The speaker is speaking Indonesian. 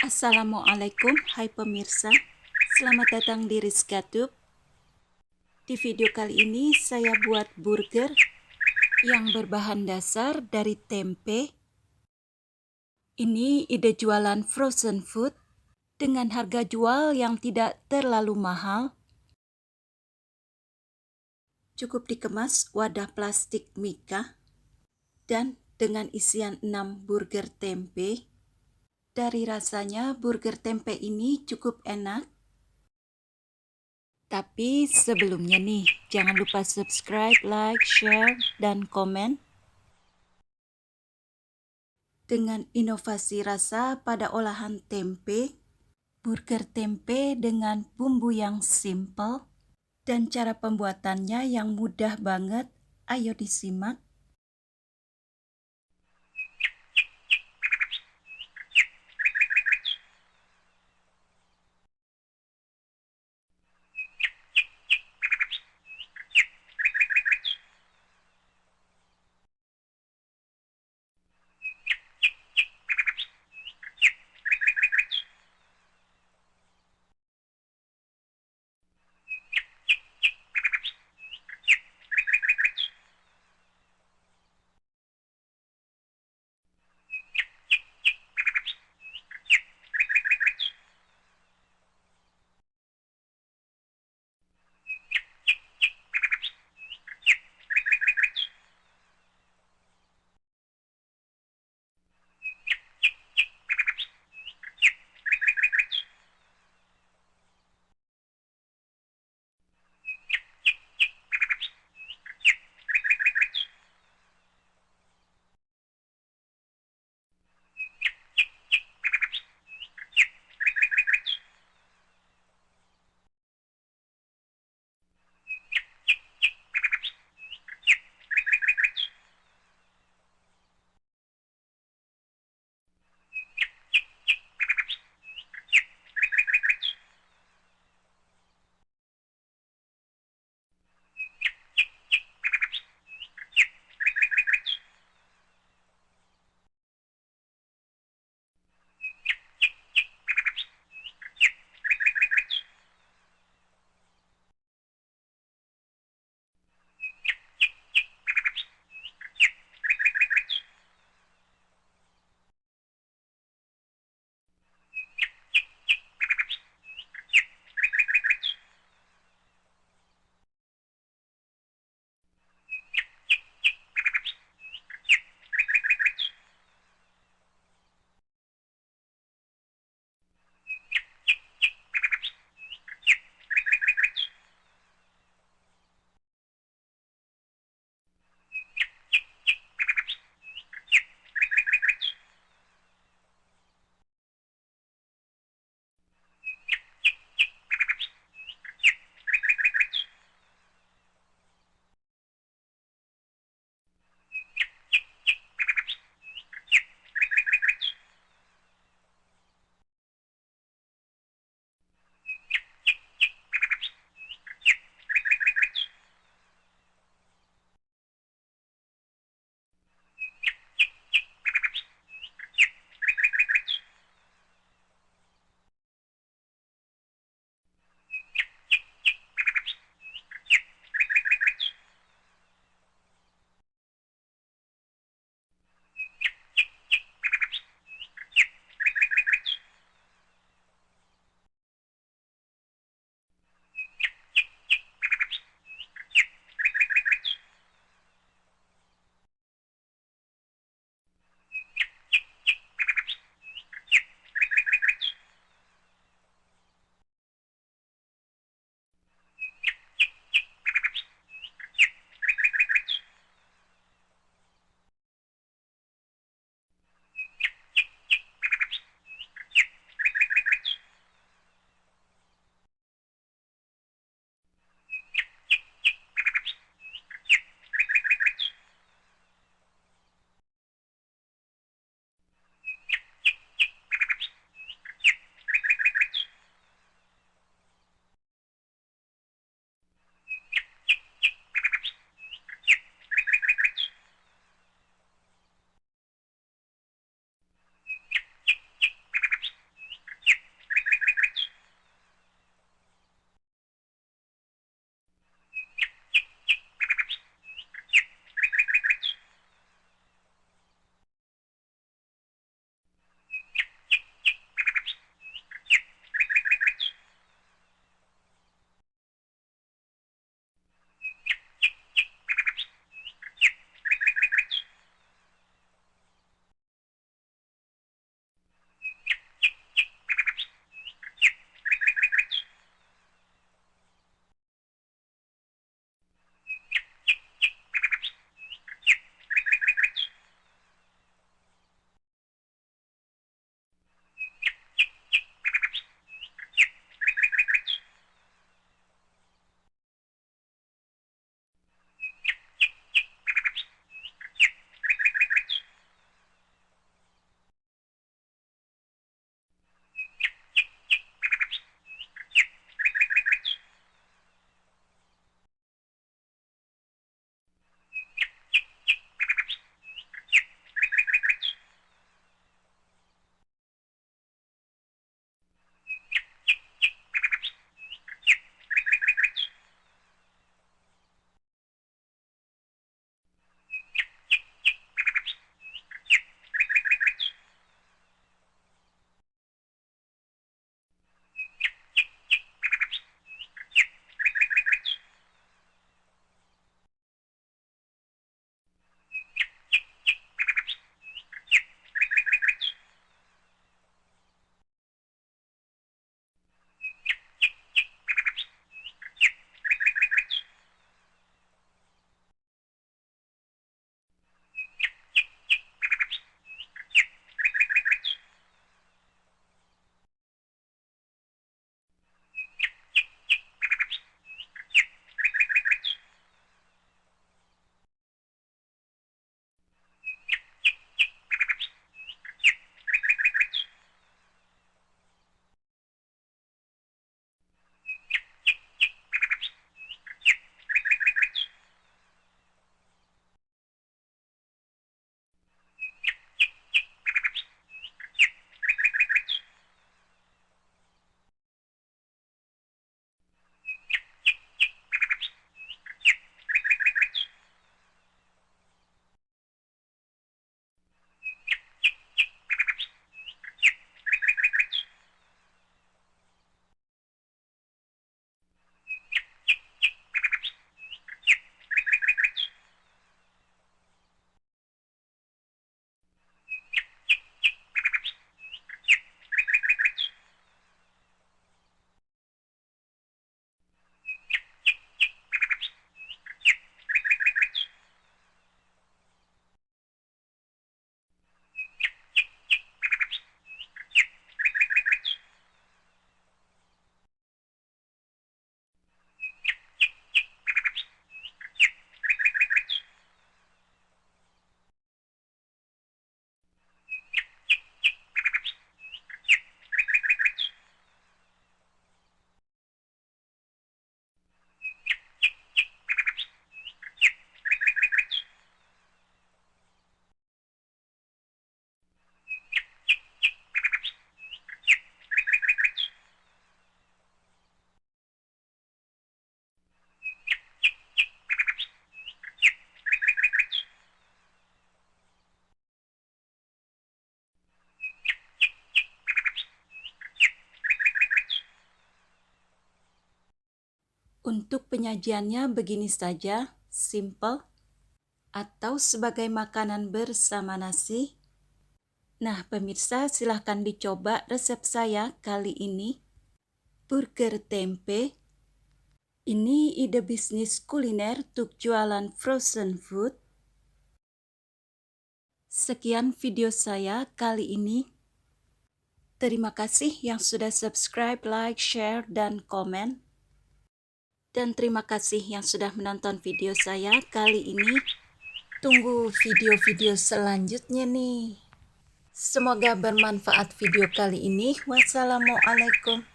Assalamualaikum, hai pemirsa. Selamat datang di Rizka Tube. Di video kali ini saya buat burger yang berbahan dasar dari tempe. Ini ide jualan frozen food dengan harga jual yang tidak terlalu mahal. Cukup dikemas wadah plastik Mika dan dengan isian 6 burger tempe. Dari rasanya burger tempe ini cukup enak. Tapi sebelumnya nih, jangan lupa subscribe, like, share, dan komen. Dengan inovasi rasa pada olahan tempe, burger tempe dengan bumbu yang simple, dan cara pembuatannya yang mudah banget, ayo disimak. Untuk penyajiannya begini saja, simple, atau sebagai makanan bersama nasi. Nah, pemirsa, silahkan dicoba resep saya kali ini. Burger tempe. Ini ide bisnis kuliner untuk jualan frozen food. Sekian video saya kali ini. Terima kasih yang sudah subscribe, like, share, dan komen. Dan terima kasih yang sudah menonton video saya kali ini. Tunggu video-video selanjutnya nih. Semoga bermanfaat video kali ini. Wassalamualaikum.